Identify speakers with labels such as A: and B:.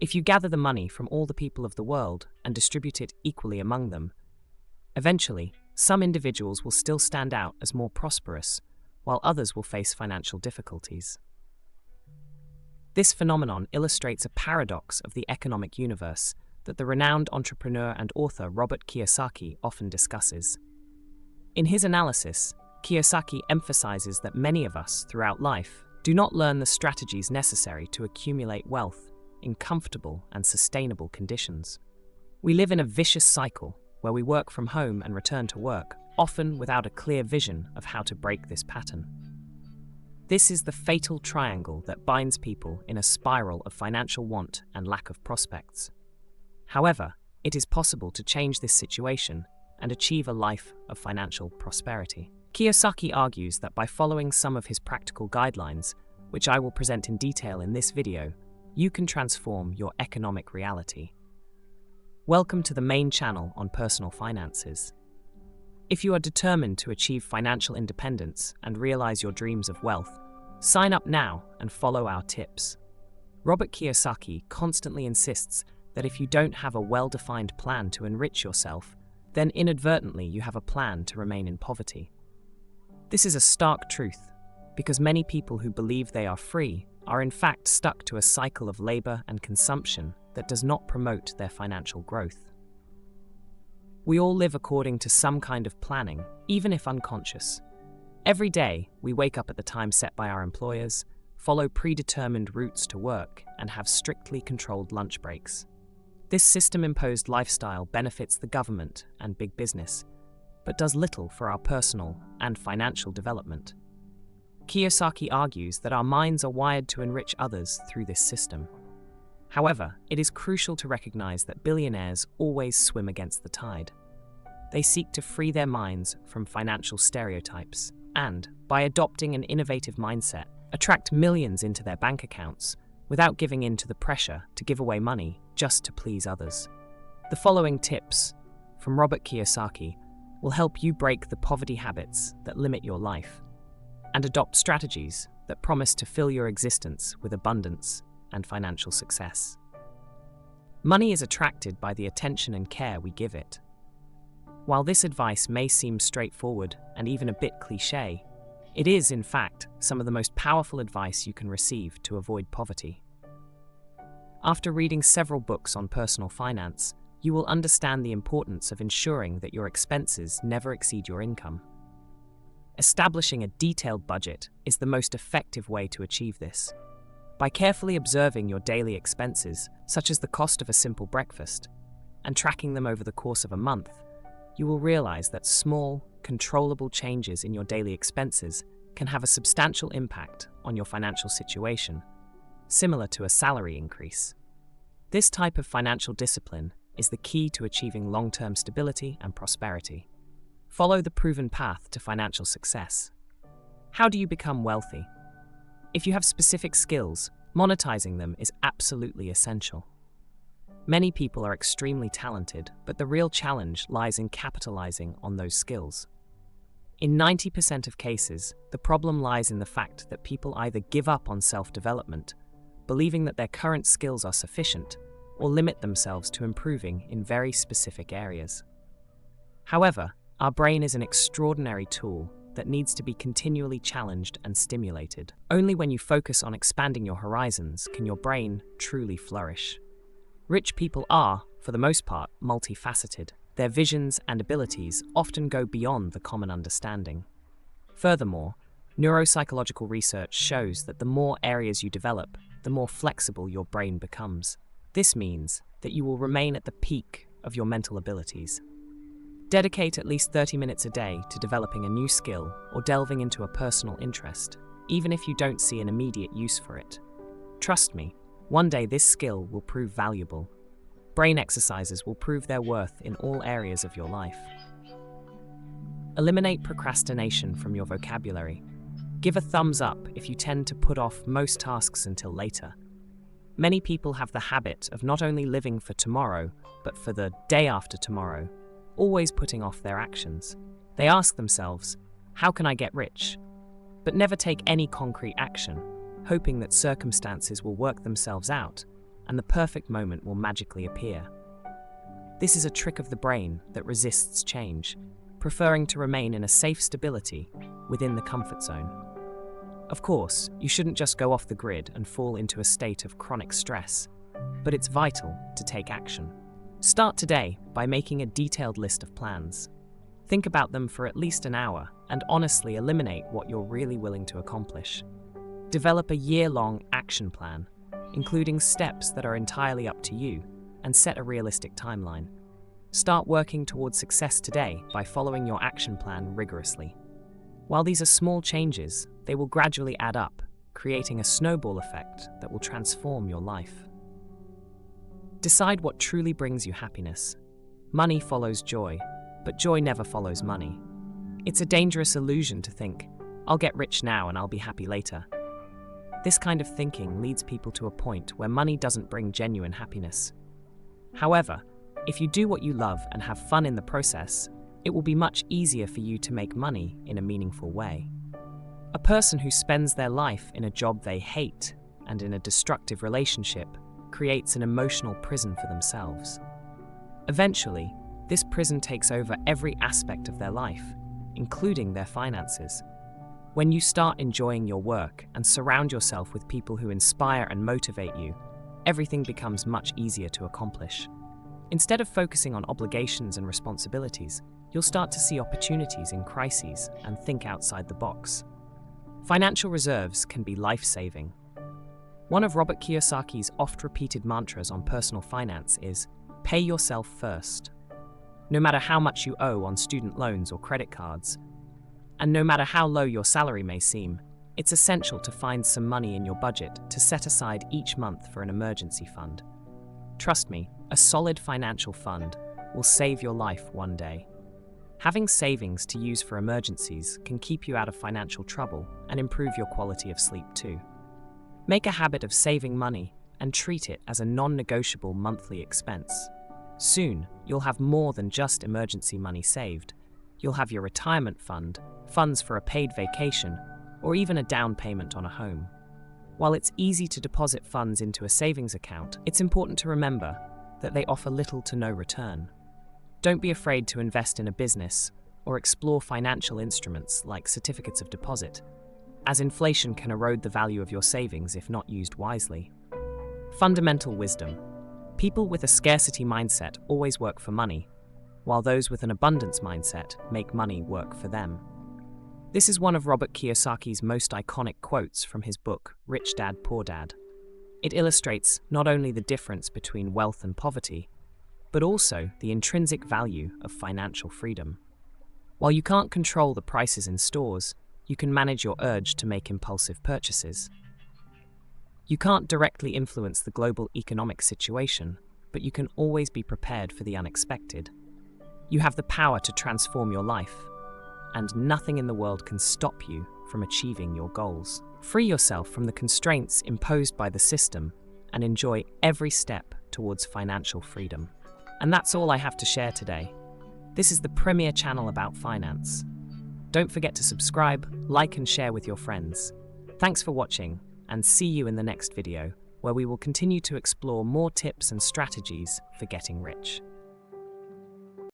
A: If you gather the money from all the people of the world and distribute it equally among them, eventually, some individuals will still stand out as more prosperous, while others will face financial difficulties. This phenomenon illustrates a paradox of the economic universe that the renowned entrepreneur and author Robert Kiyosaki often discusses. In his analysis, Kiyosaki emphasizes that many of us throughout life do not learn the strategies necessary to accumulate wealth in comfortable and sustainable conditions. We live in a vicious cycle where we work from home and return to work, often without a clear vision of how to break this pattern. This is the fatal triangle that binds people in a spiral of financial want and lack of prospects. However, it is possible to change this situation and achieve a life of financial prosperity. Kiyosaki argues that by following some of his practical guidelines, which I will present in detail in this video, you can transform your economic reality. Welcome to the main channel on personal finances. If you are determined to achieve financial independence and realize your dreams of wealth, sign up now and follow our tips. Robert Kiyosaki constantly insists that if you don't have a well-defined plan to enrich yourself, then inadvertently you have a plan to remain in poverty. This is a stark truth, because many people who believe they are free are in fact stuck to a cycle of labor and consumption that does not promote their financial growth. We all live according to some kind of planning, even if unconscious. Every day, we wake up at the time set by our employers, follow predetermined routes to work, and have strictly controlled lunch breaks. This system-imposed lifestyle benefits the government and big business, but does little for our personal and financial development. Kiyosaki argues that our minds are wired to enrich others through this system. However, it is crucial to recognize that billionaires always swim against the tide. They seek to free their minds from financial stereotypes and, by adopting an innovative mindset, attract millions into their bank accounts without giving in to the pressure to give away money just to please others. The following tips from Robert Kiyosaki will help you break the poverty habits that limit your life and adopt strategies that promise to fill your existence with abundance and financial success. Money is attracted by the attention and care we give it. While this advice may seem straightforward and even a bit cliché, it is, in fact, some of the most powerful advice you can receive to avoid poverty. After reading several books on personal finance, you will understand the importance of ensuring that your expenses never exceed your income. Establishing a detailed budget is the most effective way to achieve this. By carefully observing your daily expenses, such as the cost of a simple breakfast, and tracking them over the course of a month, you will realize that small, controllable changes in your daily expenses can have a substantial impact on your financial situation, similar to a salary increase. This type of financial discipline is the key to achieving long-term stability and prosperity. Follow the proven path to financial success. How do you become wealthy? If you have specific skills, monetizing them is absolutely essential. Many people are extremely talented, but the real challenge lies in capitalizing on those skills. In 90% of cases, the problem lies in the fact that people either give up on self-development, believing that their current skills are sufficient, or limit themselves to improving in very specific areas. However, our brain is an extraordinary tool that needs to be continually challenged and stimulated. Only when you focus on expanding your horizons can your brain truly flourish. Rich people are, for the most part, multifaceted. Their visions and abilities often go beyond the common understanding. Furthermore, neuropsychological research shows that the more areas you develop, the more flexible your brain becomes. This means that you will remain at the peak of your mental abilities. Dedicate at least 30 minutes a day to developing a new skill or delving into a personal interest, even if you don't see an immediate use for it. Trust me, one day this skill will prove valuable. Brain exercises will prove their worth in all areas of your life. Eliminate procrastination from your vocabulary. Give a thumbs up if you tend to put off most tasks until later. Many people have the habit of not only living for tomorrow, but for the day after tomorrow, always putting off their actions. They ask themselves, how can I get rich? But never take any concrete action, hoping that circumstances will work themselves out, and the perfect moment will magically appear. This is a trick of the brain that resists change, preferring to remain in a safe stability within the comfort zone. Of course, you shouldn't just go off the grid and fall into a state of chronic stress, but it's vital to take action. Start today by making a detailed list of plans. Think about them for at least an hour and honestly eliminate what you're really willing to accomplish. Develop a year-long action plan, including steps that are entirely up to you, and set a realistic timeline. Start working towards success today by following your action plan rigorously. While these are small changes, they will gradually add up, creating a snowball effect that will transform your life. Decide what truly brings you happiness. Money follows joy, but joy never follows money. It's a dangerous illusion to think, I'll get rich now and I'll be happy later. This kind of thinking leads people to a point where money doesn't bring genuine happiness. However, if you do what you love and have fun in the process, it will be much easier for you to make money in a meaningful way. A person who spends their life in a job they hate and in a destructive relationship creates an emotional prison for themselves. Eventually, this prison takes over every aspect of their life, including their finances. When you start enjoying your work and surround yourself with people who inspire and motivate you, everything becomes much easier to accomplish. Instead of focusing on obligations and responsibilities, you'll start to see opportunities in crises and think outside the box. Financial reserves can be life-saving. One of Robert Kiyosaki's oft-repeated mantras on personal finance is, pay yourself first. No matter how much you owe on student loans or credit cards, and no matter how low your salary may seem, it's essential to find some money in your budget to set aside each month for an emergency fund. Trust me, a solid financial fund will save your life one day. Having savings to use for emergencies can keep you out of financial trouble and improve your quality of sleep too. Make a habit of saving money and treat it as a non-negotiable monthly expense. Soon, you'll have more than just emergency money saved. You'll have your retirement fund, funds for a paid vacation, or even a down payment on a home. While it's easy to deposit funds into a savings account, it's important to remember that they offer little to no return. Don't be afraid to invest in a business or explore financial instruments like certificates of deposit, as inflation can erode the value of your savings if not used wisely. Fundamental wisdom. People with a scarcity mindset always work for money, while those with an abundance mindset make money work for them. This is one of Robert Kiyosaki's most iconic quotes from his book, Rich Dad, Poor Dad. It illustrates not only the difference between wealth and poverty, but also the intrinsic value of financial freedom. While you can't control the prices in stores, you can manage your urge to make impulsive purchases. You can't directly influence the global economic situation, but you can always be prepared for the unexpected. You have the power to transform your life, and nothing in the world can stop you from achieving your goals. Free yourself from the constraints imposed by the system and enjoy every step towards financial freedom. And that's all I have to share today. This is the premier channel about finance. Don't forget to subscribe, like and share with your friends. Thanks for watching, and see you in the next video, where we will continue to explore more tips and strategies for getting rich.